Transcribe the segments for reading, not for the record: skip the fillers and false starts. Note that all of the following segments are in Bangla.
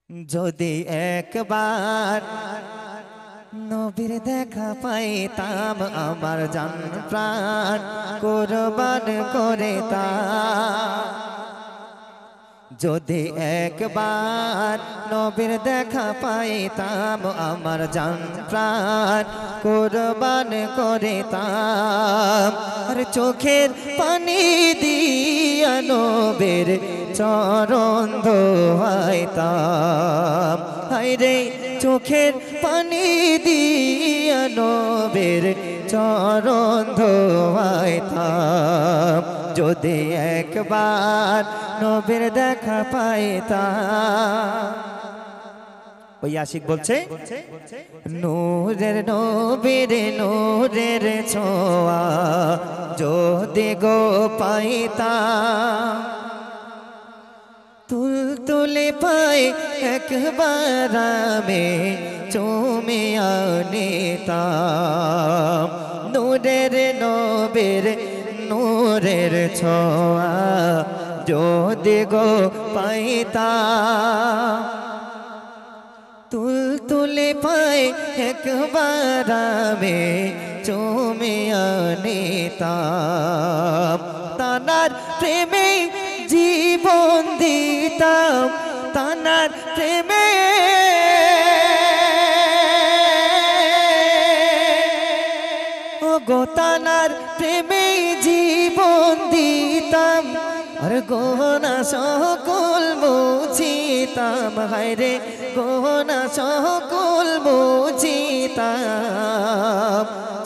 যদি একবার নবীর দেখা পাইতাম আমার জান প্রাণ কুরবান করে তাম। যদি একবার নবীর দেখা পাইতাম আমার জান প্রাণ কুরবান করে তাম। আর চোখের পানি দিয়া নবীর চরণ ধোয়াইতাম। হায়রে চোখের পানি দিয়া নবীর চরণ ধোয়াইতাম। যদি একবার নবীর দেখা পাইতাম। ওই আশিক বলছে নূরের নবীর নূরের ছোঁয়া যদি গো পাইতাম। তুলে পাই একবার আমি চুমিয়া নিতাম। নূরের নবীর নূরের ছোঁয়া যদি গো পাইতাম। তুলে পাই একবার আমি চুমিয়া নিতাম। তানার প্রেমে জীবন দিতাম, তানার প্রেমে ও গো তানার প্রেমে জীবন দিতাম। আর গহনা সকল মুছিতাম। হায়রে গহনা সকল মুছিতাম।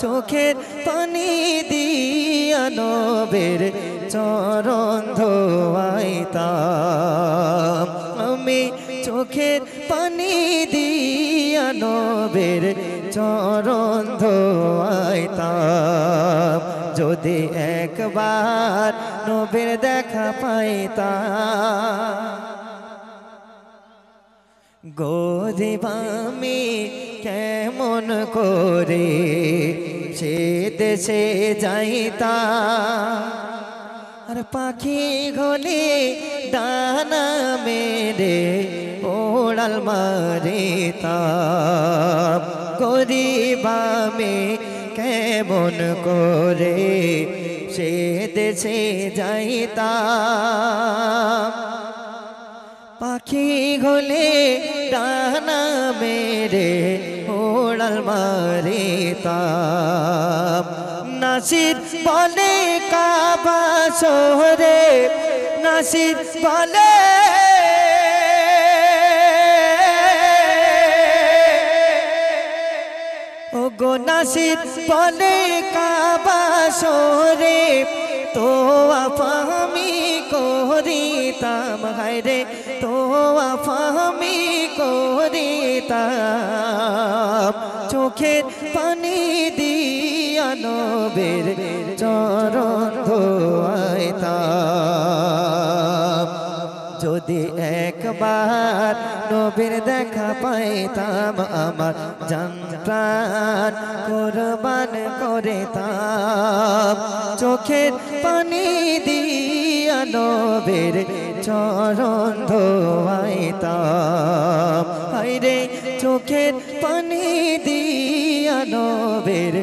চোখের পানি দিয়া নবীর চরণ ধোয়াইতাম। আমি চোখের পানি দিয়া নবীর চরণ ধোয়াইতাম। যদি একবার নবীর দেখা পাইতাম। গরিব আমি কেমন করে সে দেশে যাইতাম। আর পাখি গলে ডানা মেরে ওড়াল মারিতাম। গরিব আমি কেমন করে সে দেশে যাইতাম। পাখি গলে ডানা মেরে ওড়াল মারিতাম। নাসির বলে কাবা শহরে, নাসির বলে ও গো নাসির বলে কাবা শহরে তো আফামি করিতাম। হায়রে তো আফামি করিতাম। চোখের পানি দিয়া নবীর চরণ ধোয়াইতাম। যদি একবার নবীর দেখা পাইতাম আমার জান প্রাণ কুরবান করিতাম। চোখের পানি দিয়া নবীর চরণ ধোয়াইতাম। হায়রে চোখের পানি দিয়া নবীর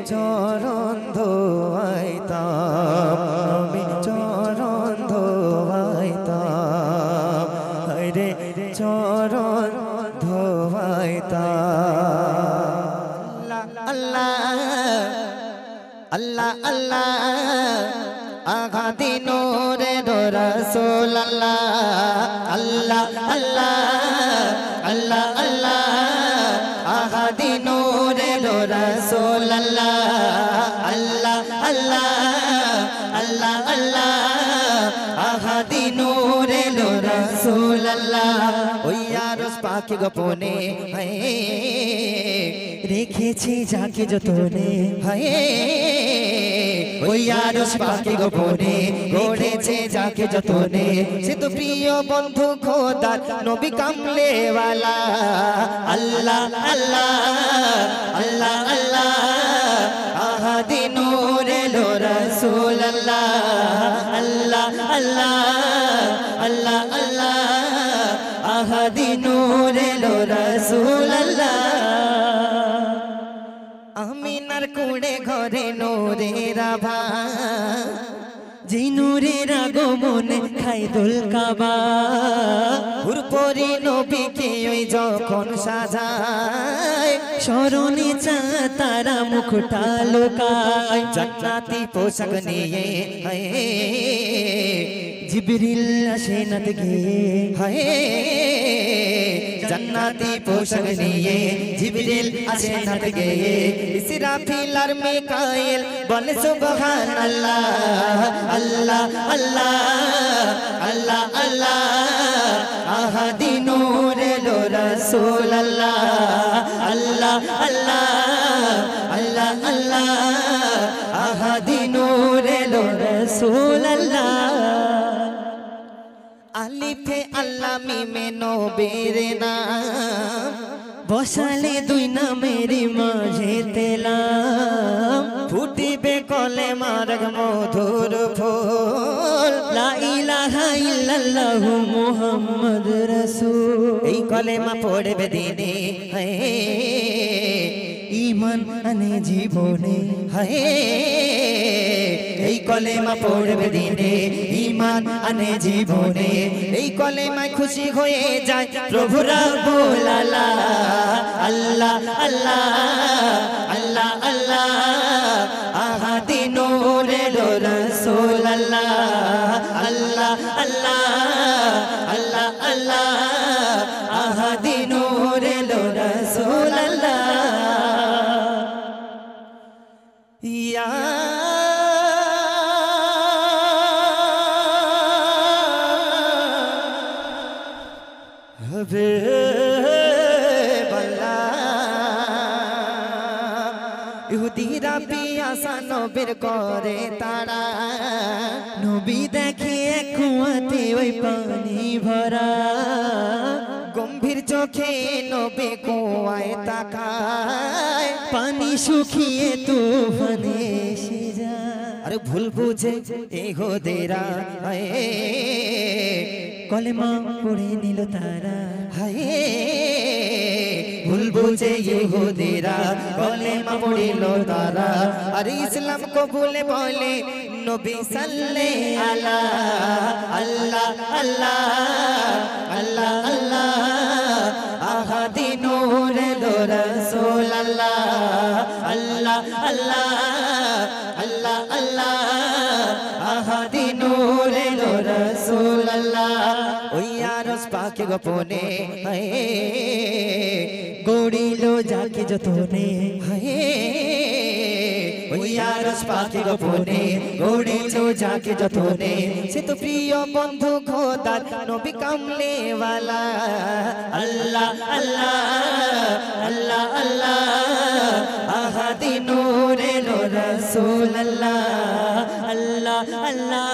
চরণ ধোয়াইতাম। আমি চরণ ধোয়াইতাম। হায়রে চরণ ধোয়াইতাম। আল্লাহ আল্লাহ আল্লাহ আগা দিনোরে রাসূল আল্লাহ আল্লাহ আল্লাহ আল্লাহ আল্লাহ আগা দিনোরে রাসূল আল্লাহ আল্লাহ আল্লাহ আল্লাহ আল্লাহ আগা দিনোরে রাসূল আল্লাহ। ওই আরশ পাখি গোপনে রেখেছি যাকে যতনে। হায় ওই আরশ পাখি গোপনে গড়েছে যাকে যতনে। সে তো প্রিয় বন্ধু খোদার নবী কামলে ওয়ালা। আল্লাহ আল্লাহ আল্লাহ আল্লাহ আহাদি নূরে রাসূল আল্লাহ আল্লাহ আল্লাহ আল্লাহ আল্লাহ আহাদি নূর এলো রাসূলুল্লাহ আমিনার কুড়ে ঘরে নূরের আভা যেই নূরের আগমনে খাই দোল কাবা হুরপরি নবীকে ওই যখন সাজায় স্মরণে চা তারা মুখটা লোকায় জান্নাতি পোশাক নিয়ে হায় জিবরিল আসে নাত গিয়ে হায় জান্নাতি পোশাক নিয়ে জিবরিল আসে নাত গিয়ে ইসরাফিল আর মিকাইল বলে সুবহানাল্লাহ আল্লাহ আল্লাহ আল্লাহ আল্লাহ আহাদি নূর এলো রাসূলুল্লাহ আল্লাহ আল্লাহ আল্লাহ আল্লাহ আহাদি নূর এলো রাসূলুল্লাহ আলিফে আল্লাহ মিমে নবীর নাম বসালে দুই নামের মাঝে তেলাম ফুটিবে কলেমার মধুর ফুল লা ইলাহা ইল্লাল্লাহু মুহাম্মদ রাসূল এই কলেমা পড়বে দিনে হায় ঈমান আনে জীবনে হায় এই কলেমা পড়বে দিনে ঈমান আনে জীবনে এই কলেমায় খুশি হয়ে যায় প্রভু রাব্বুল আলা আল্লাহ আল্লাহ আল্লাহ আল্লাহ আহাদি নূর এলো রাসূলুল্লাহ আল্লাহ আল্লাহ আল্লাহ আল্লাহ আহাদি নূর এলো রাসূলুল্লাহ ইয়া হবে ইহুদিরা পিয়াসা নবীর করে তারা নবী দেখে এক কুয়াতে ওই পানি ভরা গম্ভীর চোখে নবী কুয়ায় তাকায় পানি শুকিয়ে তুফানে এসে যায় আরে ভুল বুঝে ইহুদিরা কলেমা পড়ে নিল তারা হায় ভুল বুঝে ইহুদিরা কলেমা পড়িল তারা আর ইসলাম কবুলে বলে নবী সাল্লে আলা আল্লাহ আল্লাহ আল্লাহ আল্লাহ আহাদি নূর এলো রাসূলুল্লাহ আল্লাহ আল্লাহ আল্লাহ আল্লাহ আহাদি নূর এলো রাসূলুল্লাহ ওই আরশ পাকে গোপনে হায় গড়িলো যাকে যতনে হায় ওই আরশ পাকে গোপনে গড়িলো যাকে যতনে সে তো প্রিয় বন্ধু খোদার নবী কামলে ওয়ালা আল্লাহ আল্লাহ আল্লাহ আল্লাহ আহাদি নূর এলো রাসূলুল্লাহ আল্লাহ আল্লাহ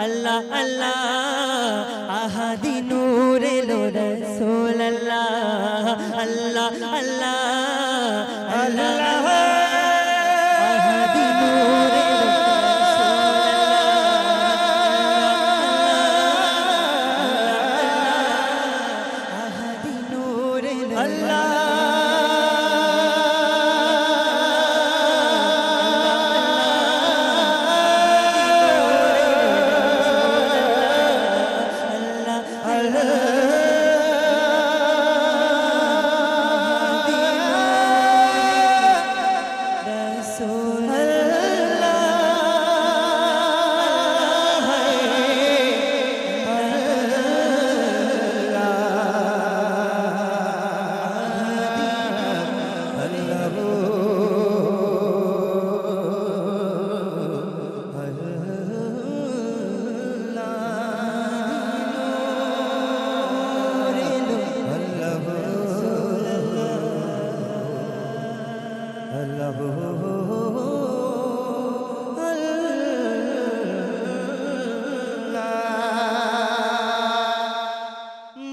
আল্লাহ আল্লাহ আহাদি নূর এলো রাসূলুল্লাহ আল্লাহ আল্লাহ আল্লাহ আহাদি নূর এলো আহাদি নূর এলো আল্লাহ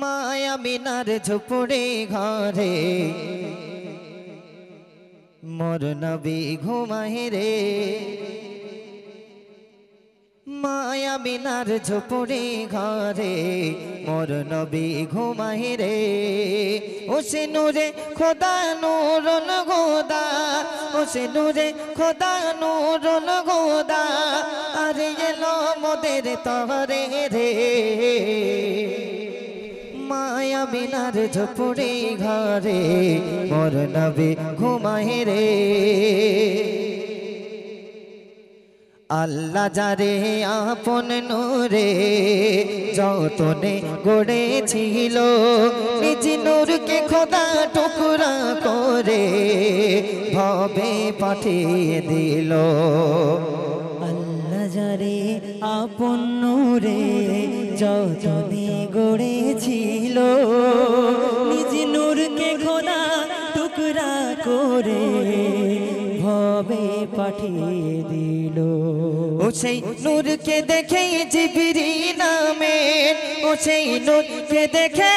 মায়াবিনার ঝুপড়ে ঘরে মোর নবী ঘুমায় রে মায়া বিনার ঝুপড়ি ঘরে মোর নবী ঘুমাই রে ও সে নূরে খোদা নূরুল গোদা ও সে নূরে খোদা নূরুল গোদা আরে এলো মোদের তরে রে মায়া বিনার ঝুপড়ি ঘরে মোর নবী ঘুমাই রে আল্লাহ যারে আপন নূরে যতনে গড়েছিল নিজ নূরকে খোদা টুকরা করে ভবে পাঠিয়ে দিল আল্লাহ যারে আপন নূরে যতনে গড়েছিল নিজ নূরকে খোদা টুকরা করে ভবে পাঠিয়ে দিল ও সেই নূরকে দেখে জিবরিল আমিন ও সেই নূরকে দেখে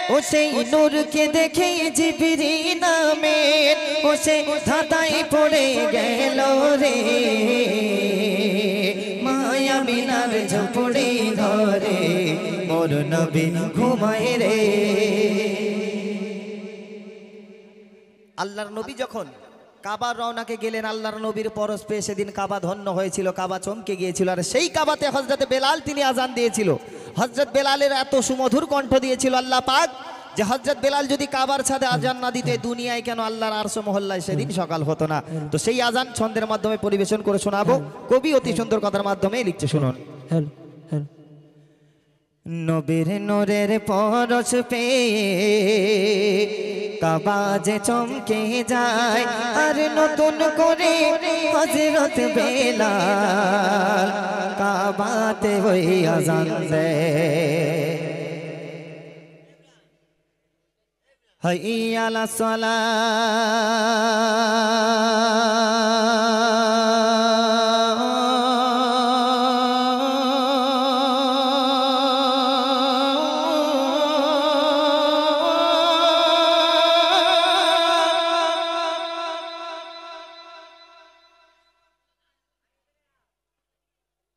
ও সেই নূরকে দেখে জিবরিল আমিন ও সে ধাঁধায় পড়ে গেল রে মায়া বিনার ঝুপড়ি ঘরে মোর নবী ঘুমায় রে আল্লাহর নবী যখন কাবার রওনাকে গেলেন আল্লাহর নবীর পরশ পেয়ে সেদিন কাবা ধন্য হয়েছিল কাবা চমকে গিয়েছিল আর সেই কাবাতে হযরত বেলাল তিনি আজান দিয়েছিল হযরত বেলালের এত সুমধুর কণ্ঠ দিয়েছিল আল্লাহ পাক যে হযরত বেলাল যদি কাবার ছাদে আজান না দিতে দুনিয়ায় কেন আল্লাহর আরশ মহল্লায় সেদিন সকাল হতো না তো সেই আজান ছন্দের মাধ্যমে পরিবেশন করে শোনাবো কবি অতি সুন্দর কথার মাধ্যমে লিখছে শুনুন নবীর নূরের পরশ পেয়ে কাবা যে চমকে যায় আর নতুন করে হযরত বেলাল কাবাতে ওই আজান দেয় হাইয়া আলাস সালাহ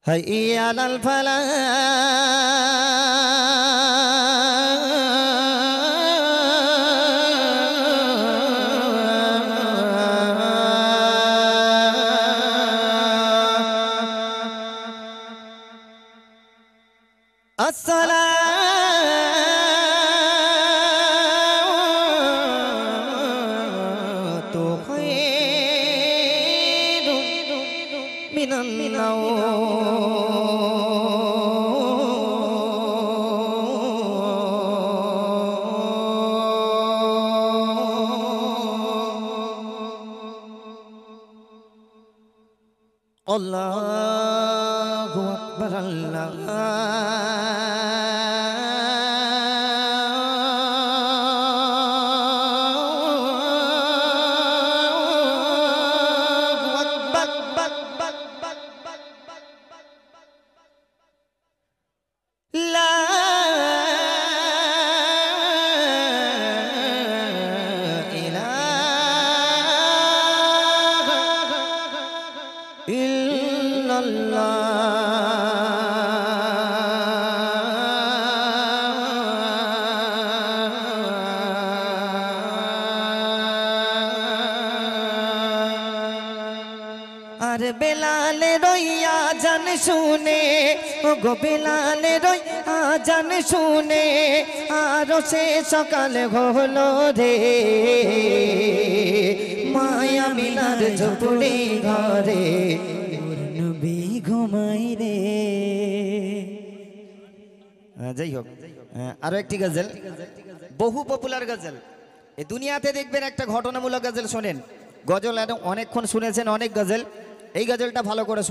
হাইয়া আলাল ফালাহ আসসালাতু খায়রুম মিনান নাওম আল্লাহু আকবার আর বেলালে রইয়া জান শুনে ও গো বেলালে রই আজান শুনে আর সে সকাল হলো রে মায়া মিনার ঝুপড়ি ঘরে নবী ঘুমাই রে যাই হোক আরো একটি গজল বহু পপুলার গজল এই দুনিয়াতে দেখবেন একটা ঘটনামূলক গজল শোনেন গজল অনেকক্ষণ শুনেছেন অনেক গজল এই গজলটা ভালো করে